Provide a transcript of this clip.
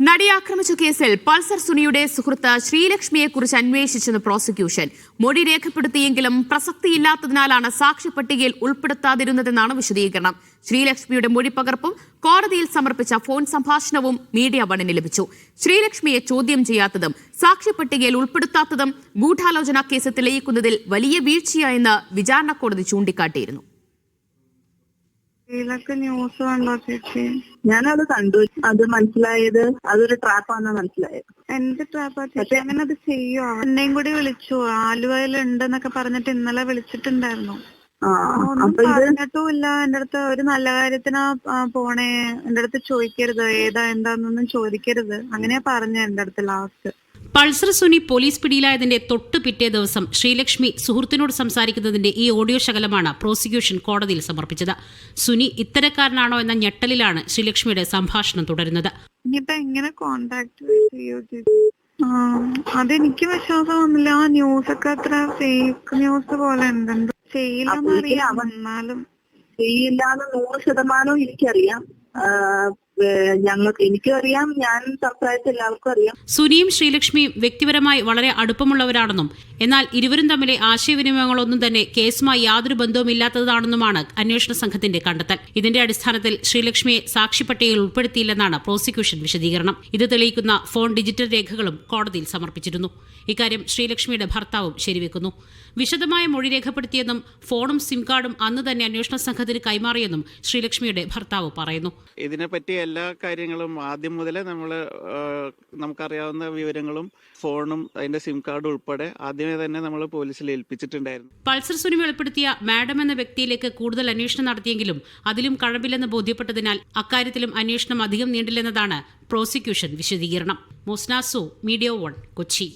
നടിയെ ആക്രമിച്ച കേസിൽ പൾസർ സുനിയുടെ സുഹൃത്ത് ശ്രീലക്ഷ്മിയെക്കുറിച്ച് അന്വേഷിച്ചെന്ന് പ്രോസിക്യൂഷൻ. മൊഴി രേഖപ്പെടുത്തിയെങ്കിലും പ്രസക്തിയില്ലാത്തതിനാലാണ് സാക്ഷ്യപട്ടികയിൽ ഉൾപ്പെടുത്താതിരുന്നതെന്നാണ് വിശദീകരണം. ശ്രീലക്ഷ്മിയുടെ മൊഴിപ്പകർപ്പും കോടതിയിൽ സമർപ്പിച്ച ഫോൺ സംഭാഷണവും മീഡിയ വണ്ണിന് ലഭിച്ചു. ശ്രീലക്ഷ്മിയെ ചോദ്യം ചെയ്യാത്തതും സാക്ഷ്യപട്ടികയിൽ ഉൾപ്പെടുത്താത്തതും ഗൂഢാലോചന കേസ് തെളിയിക്കുന്നതിൽ വലിയ വീഴ്ചയായെന്ന് വിചാരണ കോടതി ചൂണ്ടിക്കാട്ടിയിരുന്നു. ന്യൂസ് കണ്ടോ ചേച്ചി? ഞാനത് കണ്ടു. അത് മനസ്സിലായത് അതൊരു ട്രാപ്പാണെന്ന് മനസ്സിലായത്. എന്ത് ട്രാപ്പാ ചേച്ചി? അങ്ങനെ അത് ചെയ്യോ? എന്നെയും കൂടി വിളിച്ചു. ആലുവയിലുണ്ടെന്നൊക്കെ പറഞ്ഞിട്ട് ഇന്നലെ വിളിച്ചിട്ടുണ്ടായിരുന്നു. ഒന്നും പറഞ്ഞിട്ടുമില്ല. എന്റെ അടുത്ത് ഒരു നല്ല കാര്യത്തിനാ പോണേ, എന്റെ അടുത്ത് ചോദിക്കരുത് ഏതാ എന്താന്നൊന്നും ചോദിക്കരുത്, അങ്ങനെയാ പറഞ്ഞ എന്റെ അടുത്ത് ലാസ്റ്റ്. പൾസർ സുനി പോലീസ് പിടിയിലായതിന്റെ തൊട്ടു പിറ്റേ ദിവസം ശ്രീലക്ഷ്മി സുഹൃത്തിനോട് സംസാരിക്കുന്നതിന്റെ ഈ ഓഡിയോ ശകലമാണ് പ്രോസിക്യൂഷൻ കോടതിയിൽ സമർപ്പിച്ചത്. സുനി ഇത്തരക്കാരനാണോ എന്ന ഞെട്ടലിലാണ് ശ്രീലക്ഷ്മിയുടെ സംഭാഷണം തുടരുന്നത്. ഇനിയിപ്പോ എങ്ങനെ കോണ്ടാക്ട് ചെയ്യോ? അതെനിക്ക് വിശ്വാസം വന്നില്ല. ആ ന്യൂസ് ഒക്കെ അത്ര ഫേക്ക് ന്യൂസ് പോലെ ഉണ്ടെന്തോ. ചെയ്യില്ലെന്നറിയാം, എന്നാലും ചെയ്യില്ലാന്ന് 100% എനിക്കറിയാം. എനിക്കും അറിയാം, ഞാൻ സംസാരിച്ച എല്ലാവർക്കും അറിയാം. സുനിയും ശ്രീലക്ഷ്മിയും വ്യക്തിപരമായി വളരെ അടുപ്പമുള്ളവരാണെന്നും എന്നാൽ ഇരുവരും തമ്മിലെ ആശയവിനിമയങ്ങളൊന്നും തന്നെ കേസുമായി യാതൊരു ബന്ധവുമില്ലാത്തതാണെന്നുമാണ് അന്വേഷണ സംഘത്തിന്റെ കണ്ടെത്തൽ. ഇതിന്റെ അടിസ്ഥാനത്തിൽ ശ്രീലക്ഷ്മിയെ സാക്ഷിപ്പട്ടികയിൽ ഉൾപ്പെടുത്തിയില്ലെന്നാണ് പ്രോസിക്യൂഷൻ വിശദീകരണം. ഇത് തെളിയിക്കുന്ന ഫോൺ ഡിജിറ്റൽ രേഖകളും കോടതിയിൽ സമർപ്പിച്ചിരുന്നു. ഇക്കാര്യം ശ്രീലക്ഷ്മിയുടെ ഭർത്താവും ശരിവെക്കുന്നു. വിശദമായ മൊഴി രേഖപ്പെടുത്തിയെന്നും ഫോണും സിം കാർഡും അന്ന് തന്നെ അന്വേഷണ സംഘത്തിന് കൈമാറിയെന്നും ശ്രീലക്ഷ്മിയുടെ ഭർത്താവ് പറയുന്നു. ഇതിനെപ്പറ്റി എല്ലാ കാര്യങ്ങളും ആദ്യം മുതലേ നമുക്കറിയാവുന്ന വിവരങ്ങളും ഫോണും അതിന്റെ സിം കാർഡും ഉൾപ്പെടെ ആദ്യമേ തന്നെ നമ്മൾ പോലീസിൽ ഏൽപ്പിച്ചിട്ടുണ്ടായിരുന്നു. പൾസർ സുനി വെളിപ്പെടുത്തിയ മാഡം എന്ന വ്യക്തിയിലേക്ക് കൂടുതൽ അന്വേഷണം നടത്തിയെങ്കിലും അതിലും കഴമ്പില്ലെന്ന് ബോധ്യപ്പെട്ടതിനാൽ അക്കാര്യത്തിലും അന്വേഷണം അധികം നീണ്ടില്ലെന്നതാണ് പ്രോസിക്യൂഷൻ വിശദീകരണം. മോസ്നാസു, മീഡിയ 1, കൊച്ചി.